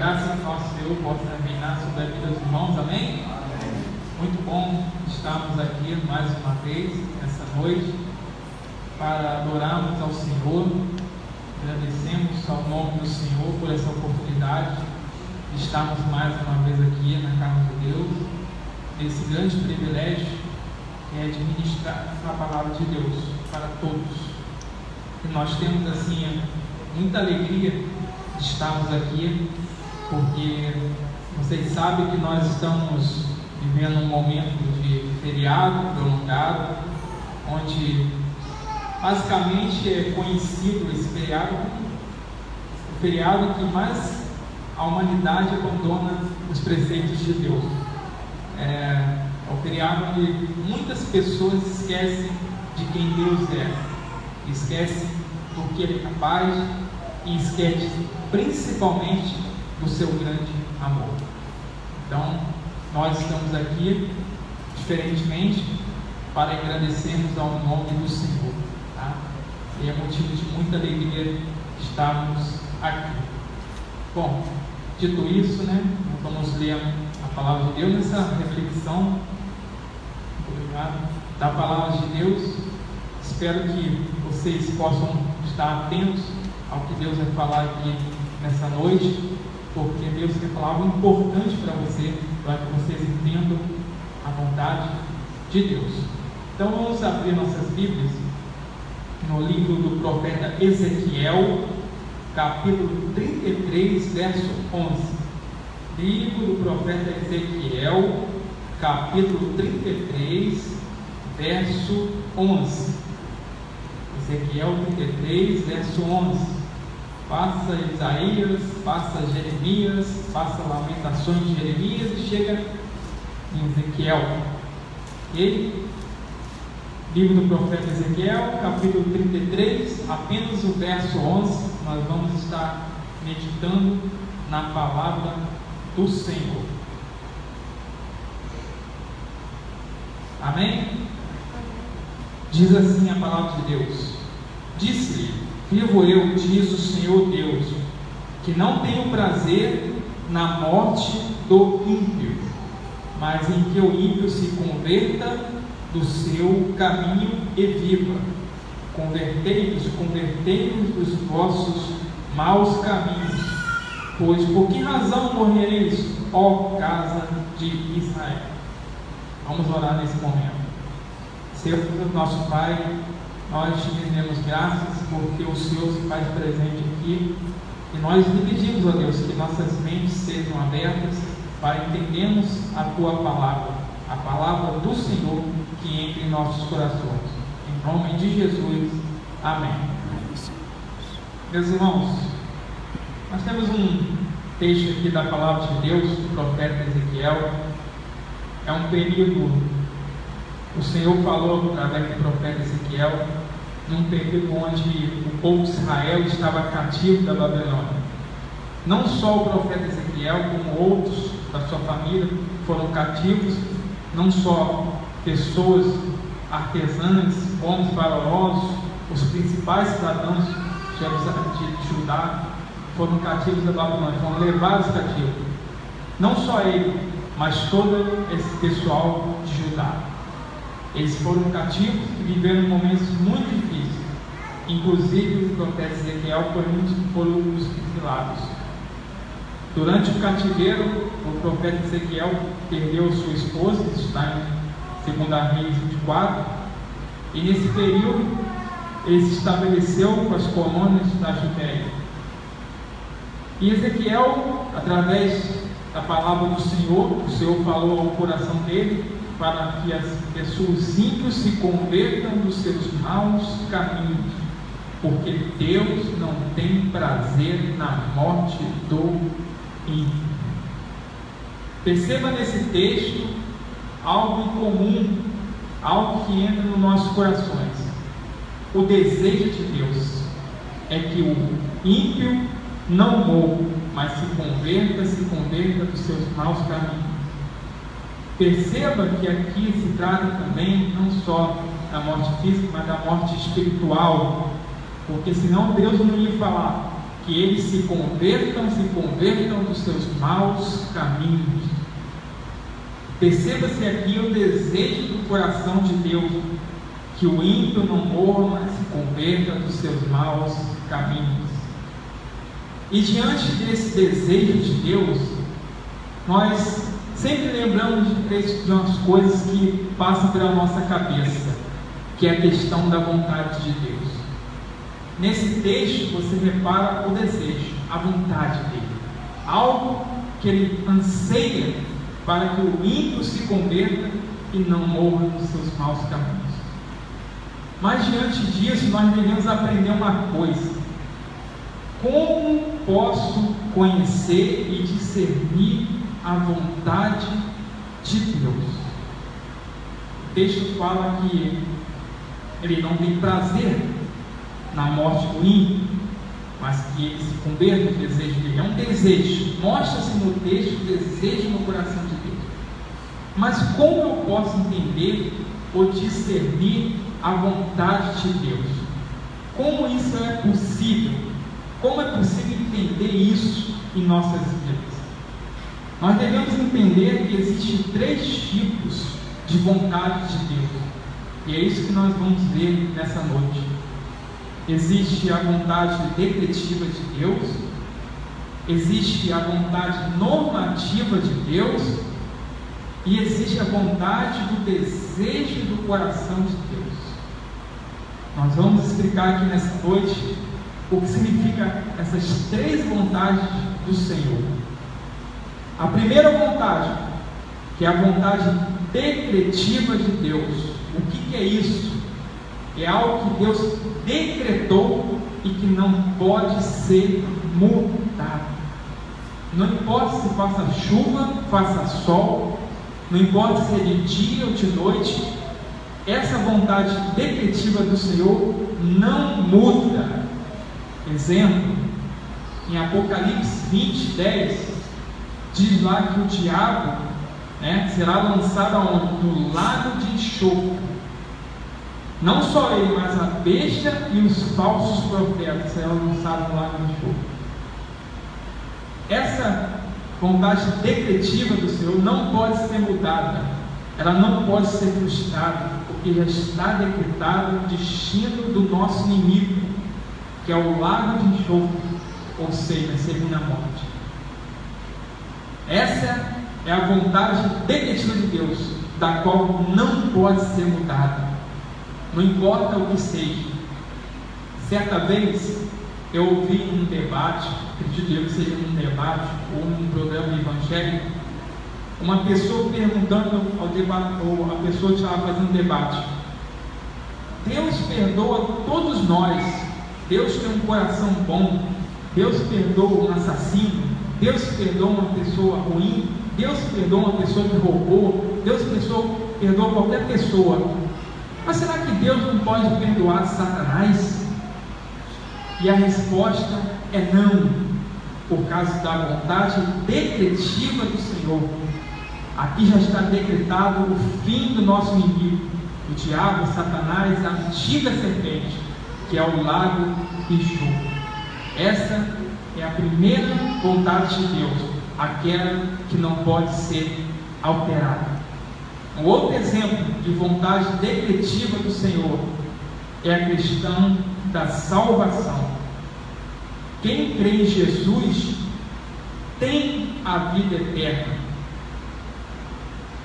graça do nosso Senhor possa reinar sobre a vida dos irmãos, amém? Muito bom estarmos aqui mais uma vez, nessa noite, para adorarmos ao Senhor. Agradecemos ao nome do Senhor por essa oportunidade de estarmos mais uma vez aqui na casa de Deus, esse grande privilégio que é de ministrar a palavra de Deus para todos. E nós temos assim muita alegria de estarmos aqui, porque vocês sabem que nós estamos vivendo um momento de feriado prolongado, onde basicamente é conhecido esse feriado como o feriado que mais a humanidade abandona os preceitos de Deus. É o feriado onde muitas pessoas esquecem de quem Deus é, esquecem do que Ele é capaz e esquecem principalmente do seu grande amor. Então, nós estamos aqui, diferentemente, para agradecermos ao nome do Senhor, tá? E é motivo de muita alegria estarmos aqui. Bom, dito isso, vamos ler a palavra de Deus nessa reflexão. Obrigado. Da palavra de Deus. Espero que vocês possam estar atentos ao que Deus vai falar aqui nessa noite, porque Deus quer falar algo importante para você, para que vocês entendam a vontade de Deus. Então vamos abrir nossas Bíblias no livro do profeta Ezequiel, capítulo 33, verso 11. Livro do profeta Ezequiel, capítulo 33, verso 11. Ezequiel 33, verso 11. Passa Isaías, passa Jeremias, passa Lamentações de Jeremias e chega em Ezequiel. E livro do profeta Ezequiel, capítulo 33, apenas o verso 11, nós vamos estar meditando na palavra do Senhor. Amém? Diz assim a palavra de Deus: Disse-lhe: Vivo eu, diz o Senhor Deus, que não tenho prazer na morte do ímpio, mas em que o ímpio se converta do seu caminho e viva. Convertei-vos dos vossos maus caminhos, pois por que razão morrereis, ó casa de Israel? Vamos orar nesse momento. Senhor nosso Pai, nós te rendemos graças porque o Senhor se faz presente aqui, e nós lhe pedimos, ó Deus, que nossas mentes sejam abertas para entendermos a Tua palavra, a palavra do Senhor que entre em nossos corações. Em nome de Jesus, amém. Meus irmãos, nós temos um texto aqui da palavra de Deus, do profeta Ezequiel. É um período, o Senhor falou através do profeta Ezequiel, num período onde o povo de Israel estava cativo da Babilônia. Não só o profeta Ezequiel, como outros da sua família foram cativos, não só pessoas, artesãs, homens valorosos, os principais cidadãos de Judá foram cativos da Babilônia, foram levados cativos. Não só ele, mas todo esse pessoal de Judá. Eles foram cativos e viveram momentos muito difíceis. Inclusive, o profeta Ezequiel foi um dos exilados. Durante o cativeiro, o profeta Ezequiel perdeu sua esposa, isso está em 2 Reis 24, e nesse período ele se estabeleceu com as colônias da Judéia. E Ezequiel, através da palavra do Senhor, o Senhor falou ao coração dele, para que as pessoas ímpias se convertam dos seus maus caminhos, porque Deus não tem prazer na morte do ímpio. Perceba nesse texto algo incomum, algo que entra nos nossos corações. O desejo de Deus é que o ímpio não morra, mas se converta dos seus maus caminhos. Perceba que aqui se trata também não só da morte física, mas da morte espiritual, porque senão Deus não ia falar que que eles se convertam dos seus maus caminhos. Perceba-se aqui o desejo do coração de Deus, que o ímpio não morra, mas se converta dos seus maus caminhos. E diante desse desejo de Deus, nós sempre lembramos de umas coisas que passam pela nossa cabeça, que é a questão da vontade de Deus. Nesse texto você repara o desejo, a vontade dele, algo que ele anseia para que o ímpio se converta e não morra dos seus maus caminhos. Mas diante disso nós devemos aprender uma coisa: como posso conhecer e discernir a vontade de Deus? O texto fala que ele não tem prazer na morte do ímpio, mas que ele se converta. O desejo dele é um desejo, mostra-se no texto o desejo no coração de Deus. Mas como eu posso entender ou discernir a vontade de Deus? Como isso é possível? Como é possível entender isso em nossas vidas? Nós devemos entender que existem 3 tipos de vontade de Deus, e é isso que nós vamos ver nessa noite. Existe a vontade decretiva de Deus, existe a vontade normativa de Deus, e existe a vontade do desejo do coração de Deus. Nós vamos explicar aqui nessa noite o que significa essas 3 vontades do Senhor. A primeira vontade, que é a vontade decretiva de Deus. O que é isso? É algo que Deus decretou e que não pode ser mudado. Não importa se faça chuva, faça sol, não importa se é de dia ou de noite, essa vontade decretiva do Senhor não muda. Exemplo, em Apocalipse 20, 10, diz lá que o diabo será lançado aonde? No lago de enxofre. Não só ele, mas a besta e os falsos profetas serão lançados no lago de enxofre. Essa vontade decretiva do Senhor não pode ser mudada, ela não pode ser frustrada, porque já está decretado o destino do nosso inimigo, que é o lago de enxofre, ou seja, a segunda morte. Essa é a vontade decretiva de Deus, da qual não pode ser mudada, não importa o que seja. Certa vez eu ouvi um debate, acredito eu que seja um debate ou um programa evangélico, uma pessoa perguntando ao debate, ou a pessoa que estava fazendo debate: Deus perdoa todos nós, Deus tem um coração bom, Deus perdoa um assassino, Deus perdoa uma pessoa ruim, Deus perdoa uma pessoa que roubou, Deus perdoa qualquer pessoa, mas será que Deus não pode perdoar Satanás? E a resposta é não, por causa da vontade decretiva do Senhor. Aqui já está decretado o fim do nosso inimigo, o diabo, Satanás, a antiga serpente, que é o lago de enxofre. Essa é a primeira vontade de Deus, aquela que não pode ser alterada. Um outro exemplo de vontade decretiva do Senhor é a questão da salvação. Quem crê em Jesus tem a vida eterna.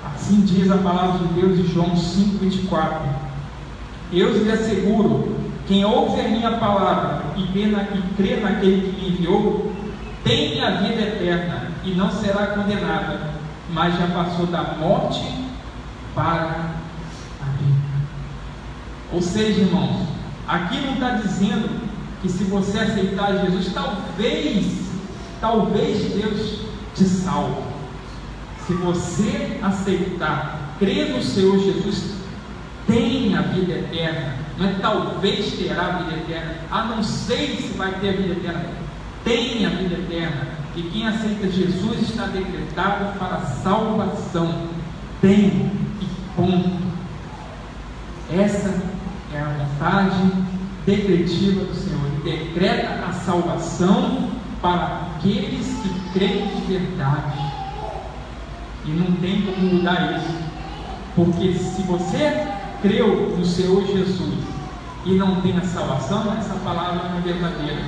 Assim diz a palavra de Deus em João 5,24. Eu lhe asseguro, quem ouve a minha palavra e crê naquele que me enviou, tem a vida eterna e não será condenada, mas já passou da morte para a vida. Ou seja, irmãos, aqui não está dizendo que se você aceitar Jesus, talvez Deus te salve. Se você aceitar, crer no Senhor Jesus, tem a vida eterna. Não é talvez terá a vida eterna, não sei se vai ter a vida eterna, tem a vida eterna. E quem aceita Jesus está decretado para a salvação. Tem e ponto. Essa é a vontade decretiva do Senhor. Ele decreta a salvação para aqueles que creem de verdade. E não tem como mudar isso, porque se você creu no Senhor Jesus e não tem a salvação, essa palavra não é verdadeira.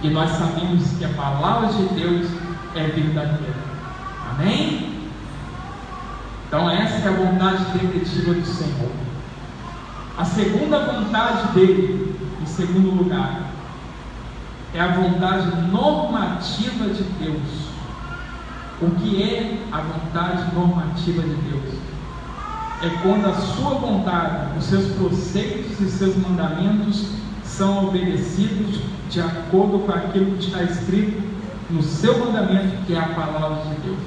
E nós sabemos que a palavra de Deus é verdadeira. Amém? Então essa é a vontade definitiva do Senhor. A segunda vontade dele, em segundo lugar, é a vontade normativa de Deus. O que é a vontade normativa de Deus? É quando a sua vontade, os seus preceitos e seus mandamentos são obedecidos de acordo com aquilo que está escrito no seu mandamento, que é a palavra de Deus.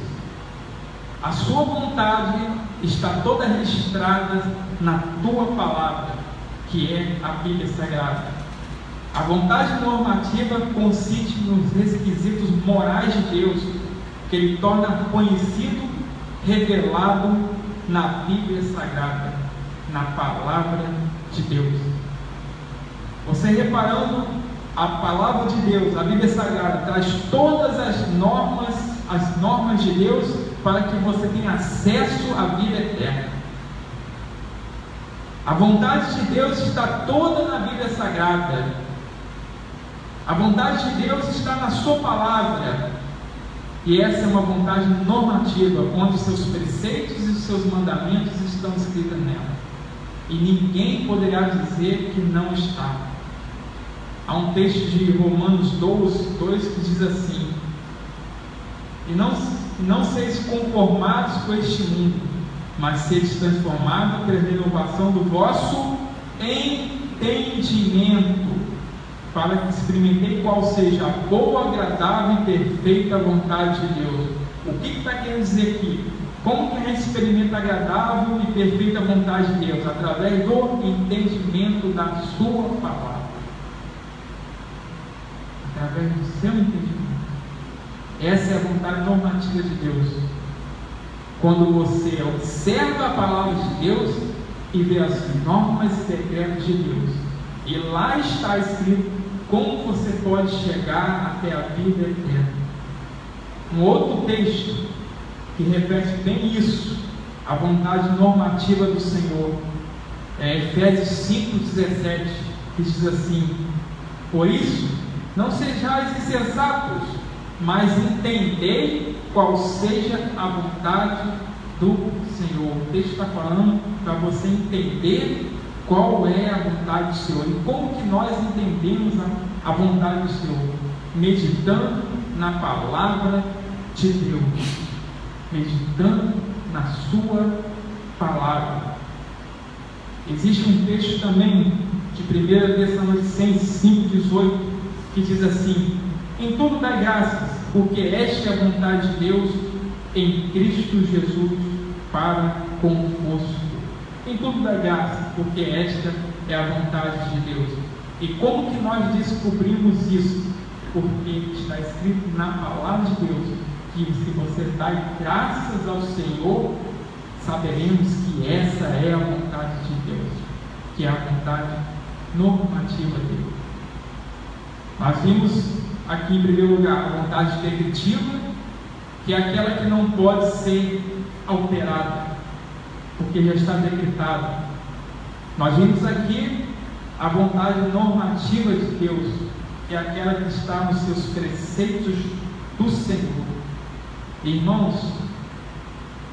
A sua vontade está toda registrada na tua palavra, que é a Bíblia Sagrada. A vontade normativa consiste nos requisitos morais de Deus, que Ele torna conhecido, revelado na Bíblia Sagrada, na palavra de Deus. Você reparando, a palavra de Deus, a Bíblia Sagrada, traz todas as normas de Deus para que você tenha acesso à vida eterna. A vontade de Deus está toda na Bíblia Sagrada. A vontade de Deus está na sua palavra. E essa é uma vontade normativa, onde seus preceitos e seus mandamentos estão escritos nela. E ninguém poderá dizer que não está. Há um texto de Romanos 2 que diz assim: e não seis conformados com este mundo, mas seis transformados pela renovação do vosso entendimento, para que experimentei qual seja a boa, agradável e perfeita vontade de Deus. O que está querendo dizer aqui? Como que a gente experimenta a agradável e perfeita vontade de Deus? Através do entendimento da sua palavra. Através do seu entendimento. Essa é a vontade normativa de Deus. Quando você observa a palavra de Deus e vê as normas e decretos de Deus, e lá está escrito como você pode chegar até a vida eterna. Um outro texto que repete bem isso, a vontade normativa do Senhor, é Efésios 5,17, que diz assim: por isso, não sejais insensatos, mas entendei qual seja a vontade do Senhor. O texto está falando para você entender qual é a vontade do Senhor. E como que nós entendemos a vontade do Senhor? Meditando na palavra de Deus. Meditando na sua palavra. Existe um texto também de 1 Tessalonicenses 5,18 que diz assim: em tudo dai graças, porque esta é a vontade de Deus em Cristo Jesus para convosco. Em tudo dai graças, porque esta é a vontade de Deus. E como que nós descobrimos isso? Porque está escrito na palavra de Deus que se você dá graças ao Senhor, saberemos que essa é a vontade de Deus, que é a vontade normativa dele. Nós vimos aqui em primeiro lugar a vontade definitiva, que é aquela que não pode ser alterada, porque já está decretado. Nós vimos aqui a vontade normativa de Deus, que é aquela que está nos seus preceitos do Senhor. Irmãos,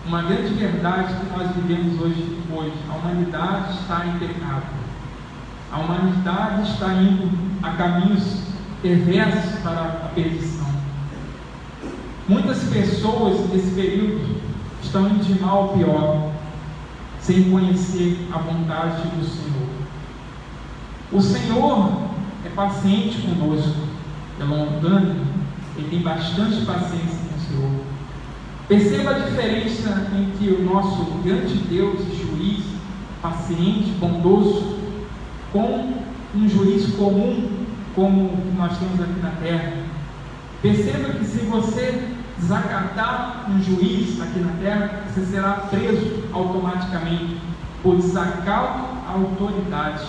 uma grande verdade que nós vivemos hoje, a humanidade está em pecado. A humanidade está indo a caminhos perversos para a perdição. Muitas pessoas nesse período estão indo de mal ao pior, sem conhecer a vontade do Senhor. O Senhor é paciente conosco, é longânimo, Ele tem bastante paciência com o Senhor. Perceba a diferença entre o nosso grande Deus e juiz, paciente, bondoso, com um juiz comum, como nós temos aqui na terra. Perceba que se você desacatar um juiz aqui na terra, você será preso automaticamente por desacato à autoridade.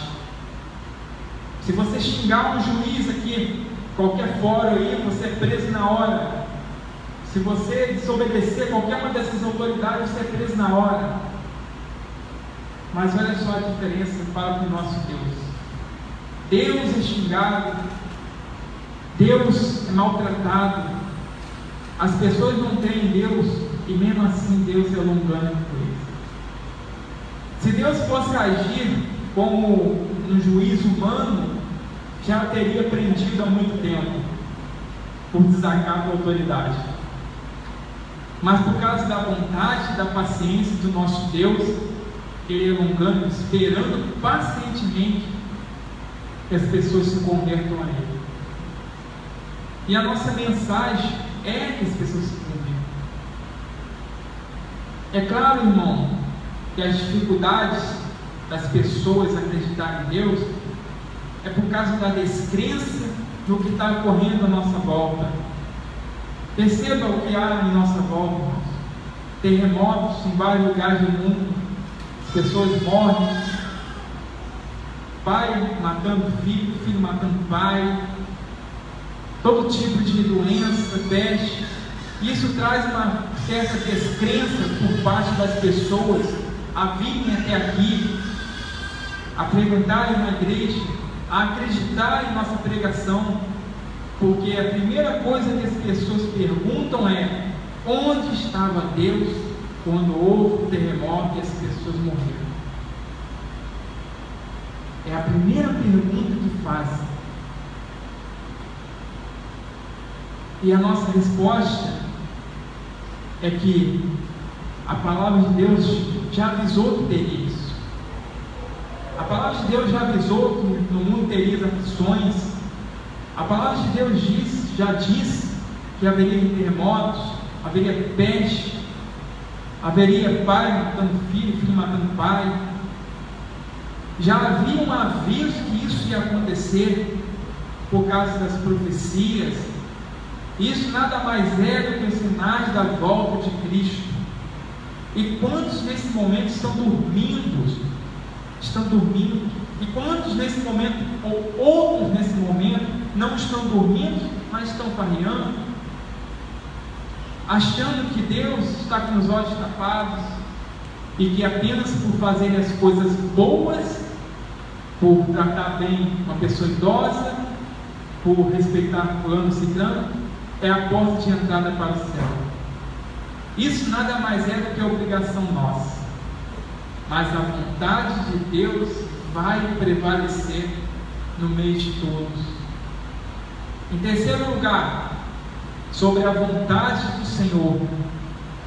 Se você xingar um juiz aqui qualquer fórum aí, você é preso na hora. Se você desobedecer qualquer uma dessas autoridades, você é preso na hora. Mas olha só a diferença para o nosso Deus. Deus é xingado, Deus é maltratado, as pessoas não creem em Deus, e mesmo assim Deus é longânimo por eles. Se Deus fosse agir como um juiz humano, já teria prendido há muito tempo, por desacato à autoridade. Mas por causa da vontade, da paciência do nosso Deus, Ele é longânimo, esperando pacientemente que as pessoas se convertam a Ele. E a nossa mensagem é que as pessoas se convertam. É claro, irmão, que as dificuldades das pessoas acreditarem em Deus é por causa da descrença do que está ocorrendo à nossa volta. Perceba o que há em nossa volta, irmãos. Terremotos em vários lugares do mundo, as pessoas morrem, pai matando filho, filho matando pai, todo tipo de doença, peste. Isso traz uma certa descrença por parte das pessoas a virem até aqui, a frequentarem uma igreja, a acreditar em nossa pregação, porque a primeira coisa que as pessoas perguntam é: onde estava Deus quando houve o terremoto e as pessoas morreram? É a primeira pergunta que fazem. E a nossa resposta é que a palavra de Deus já avisou que teria isso. A palavra de Deus já avisou que no mundo teria aflições. A palavra de Deus já disse que haveria terremotos, haveria peste, haveria pai matando filho, filho matando pai. Já havia um aviso que isso ia acontecer por causa das profecias. Isso nada mais é do que os sinais da volta de Cristo. E quantos nesse momento estão dormindo? Estão dormindo. E quantos nesse momento, ou outros nesse momento, não estão dormindo, mas estão farreando, achando que Deus está com os olhos tapados e que apenas por fazer as coisas boas, por tratar bem uma pessoa idosa, por respeitar fulano e ciclano, é a porta de entrada para o céu. Isso nada mais é do que a obrigação nossa, mas a vontade de Deus vai prevalecer no meio de todos. Em terceiro lugar, sobre a vontade do Senhor,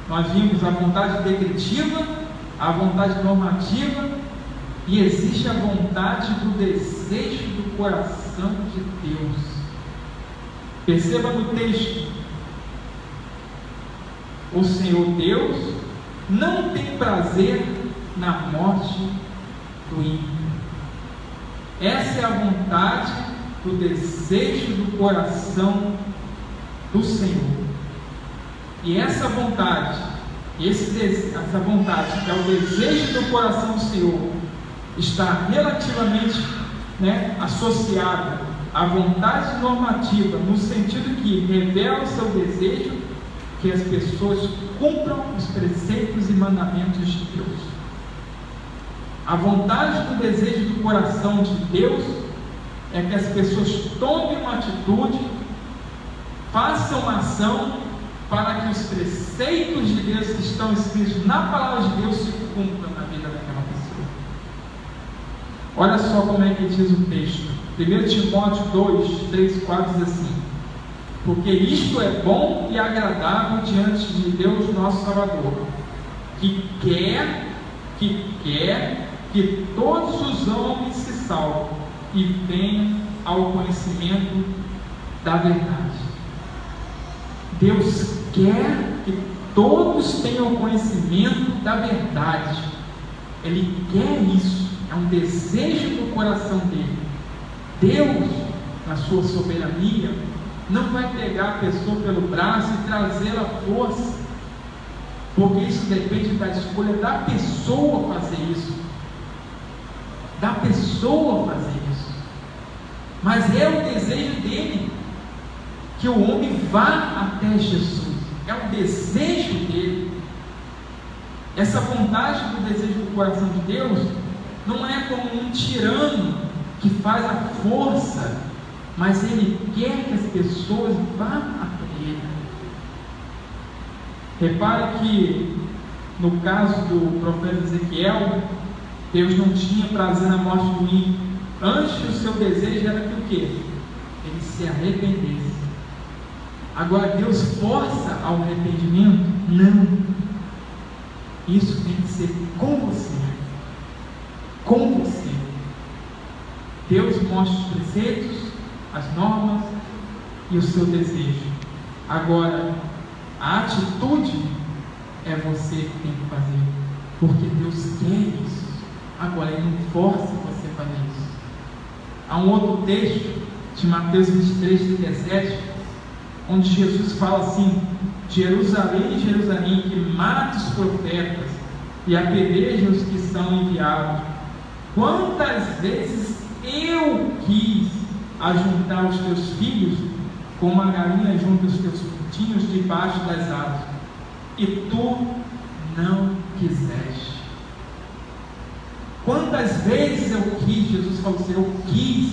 nós vimos a vontade decretiva, a vontade normativa, e existe a vontade do desejo do coração de Deus. Perceba no texto: o Senhor Deus não tem prazer na morte do ímpio. Essa é a vontade do desejo do coração do Senhor. E essa vontade, essa vontade que é o desejo do coração do Senhor, está relativamente associada à vontade normativa, no sentido que revela o seu desejo que as pessoas cumpram os preceitos e mandamentos de Deus. A vontade do desejo do coração de Deus é que as pessoas tomem uma atitude, façam uma ação para que os preceitos de Deus que estão escritos na palavra de Deus se cumpram na vida daquela pessoa. Olha só como é que diz o texto. 1 Timóteo 2, 3, 4 diz assim: porque isto é bom e agradável diante de Deus nosso Salvador, que quer que todos os homens se salvem e venham ao conhecimento da verdade. Deus quer que todos tenham conhecimento da verdade. Ele quer isso, é um desejo do coração dele. Deus, na sua soberania, não vai pegar a pessoa pelo braço e trazê-la à força, porque isso depende da escolha da pessoa fazer isso, mas é o desejo dele que o homem vá até Jesus. É o desejo dele. Essa vontade do desejo do coração de Deus não é como um tirano que faz a força, mas ele quer que as pessoas vá até ele. Repare que no caso do profeta Ezequiel, Deus não tinha prazer na morte do ímpio. Antes, o seu desejo era que o quê? Ele se arrependesse. Agora, Deus força ao arrependimento? Não. Isso tem que ser com você. Com você. Deus mostra os preceitos, as normas e o seu desejo. Agora, a atitude é você que tem que fazer, porque Deus quer isso. Agora, Ele não força você a fazer isso. Há um outro texto de Mateus 23, 17, onde Jesus fala assim: Jerusalém, Jerusalém, que mata os profetas e apedreja os que são enviados. Quantas vezes eu quis ajuntar os teus filhos, como a galinha junta os teus pintinhos debaixo das asas, e tu não quiseste. Quantas vezes eu quis, Jesus falou assim, eu quis,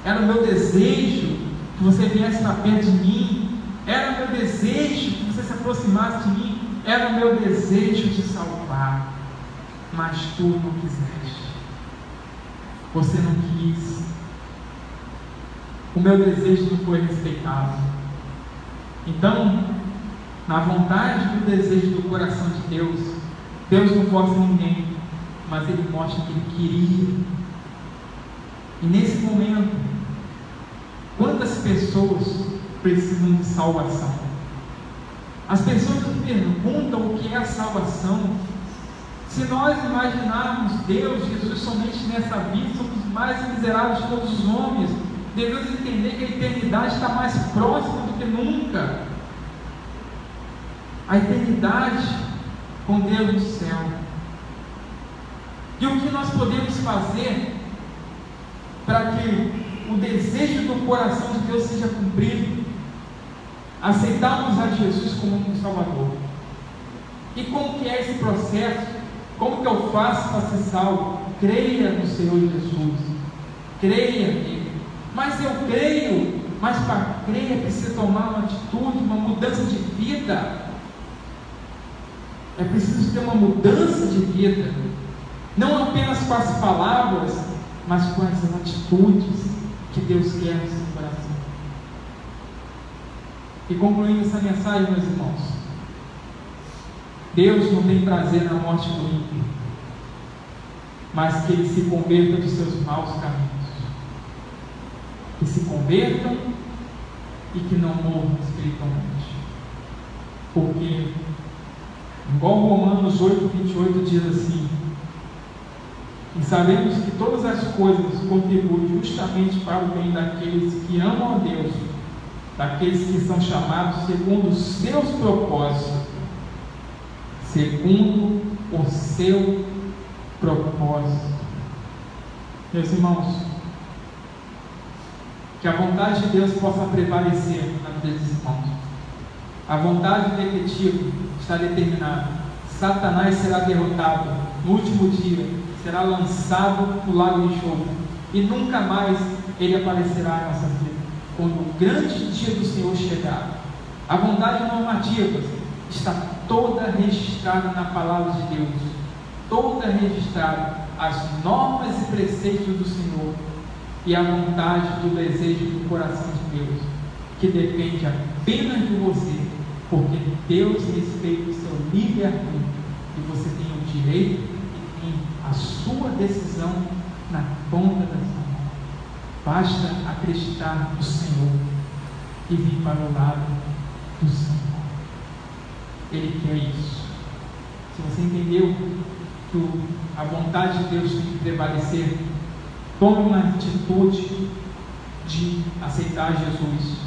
era o meu desejo que você viesse para perto de mim, era o meu desejo que você se aproximasse de mim, era o meu desejo de salvar, mas tu não quiseste, você não quis, o meu desejo não foi respeitado. Então, na vontade do desejo do coração de Deus, Deus não força ninguém, mas Ele mostra que Ele queria. E nesse momento, quantas pessoas precisam de salvação? As pessoas me perguntam o que é a salvação. Se nós imaginarmos Deus, Jesus somente nessa vida, somos os mais miseráveis de todos os homens. Devemos entender que a eternidade está mais próxima do que nunca. A eternidade com Deus no céu. E o que nós podemos fazer para que o desejo do coração de Deus seja cumprido? Aceitarmos a Jesus como um Salvador. E como que é esse processo? Como que eu faço para ser salvo? Creia no Senhor Jesus. Creia nele. Mas eu creio, mas para crer é preciso tomar uma atitude, uma mudança de vida. É preciso ter uma mudança de vida, não apenas com as palavras, mas com as atitudes que Deus quer no seu coração. E concluindo essa mensagem, meus irmãos, Deus não tem prazer na morte do ímpio, mas que ele se converta dos seus maus caminhos. Que se convertam e que não morram espiritualmente. Porque, igual Romanos 8:28 diz assim: e sabemos que todas as coisas contribuem justamente para o bem daqueles que amam a Deus, daqueles que são chamados segundo os seus propósitos. Segundo o seu propósito. Meus irmãos, que a vontade de Deus possa prevalecer na vida dos irmãos. A vontade do efetivo está determinada. Satanás será derrotado no último dia, será lançado no lago de enxofre, e nunca mais ele aparecerá em nossa vida. Quando o grande dia do Senhor chegar, a vontade normativa está toda registrada na palavra de Deus, toda registrada, as normas e preceitos do Senhor, e a vontade do desejo do coração de Deus, que depende apenas de você, porque Deus respeita o seu livre-arbítrio, e você tem o direito e tem a sua decisão na ponta das mãos. Basta acreditar no Senhor e vir para o lado do Senhor. Ele quer isso. Se você entendeu que a vontade de Deus tem que prevalecer, tome uma atitude de aceitar Jesus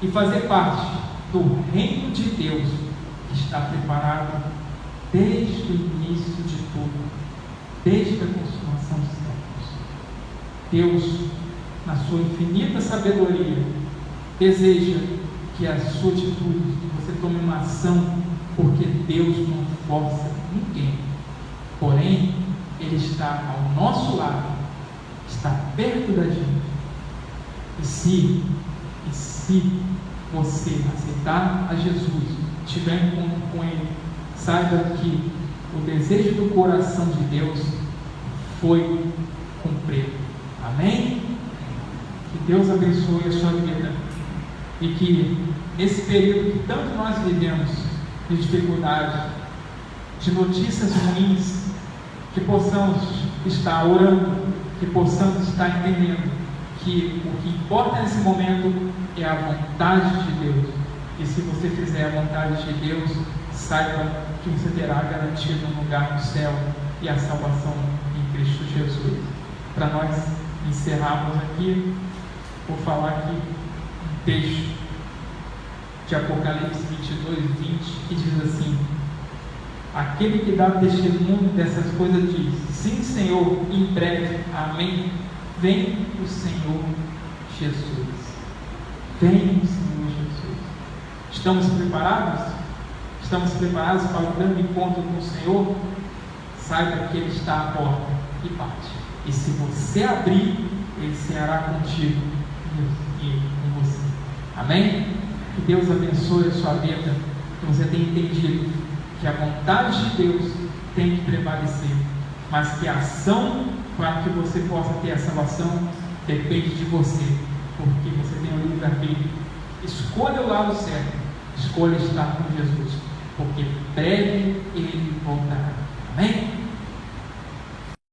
e fazer parte do reino de Deus que está preparado desde o início de tudo, desde a consumação dos séculos. Deus, na sua infinita sabedoria, deseja que a sua atitude, que você tome uma ação, porque Deus não força ninguém. Porém, Ele está ao nosso lado, está perto da gente. E se você aceitar a Jesus, tiver encontro com Ele, saiba que o desejo do coração de Deus foi cumprido. Amém? Que Deus abençoe a sua vida e que esse período que tanto nós vivemos de dificuldade, de notícias ruins, que possamos estar orando, que possamos estar entendendo que o que importa nesse momento é a vontade de Deus. E se você fizer a vontade de Deus, saiba que você terá garantido um lugar no céu e a salvação em Cristo Jesus. Para nós encerrarmos aqui, vou falar aqui um texto de Apocalipse 22, 20, que diz assim: aquele que dá testemunho dessas coisas diz: sim, Senhor, em breve, amém. Vem o Senhor Jesus. Vem o Senhor Jesus. Estamos preparados? Estamos preparados para o grande encontro com o Senhor? Saiba que Ele está à porta e bate. E se você abrir, Ele será contigo e com você. Amém? Que Deus abençoe a sua vida, que você tenha entendido que a vontade de Deus tem que prevalecer, mas que a ação para que você possa ter a salvação depende de você, porque você tem o livre-arbítrio. Escolha o lado certo, escolha estar com Jesus, porque breve Ele voltará. Amém?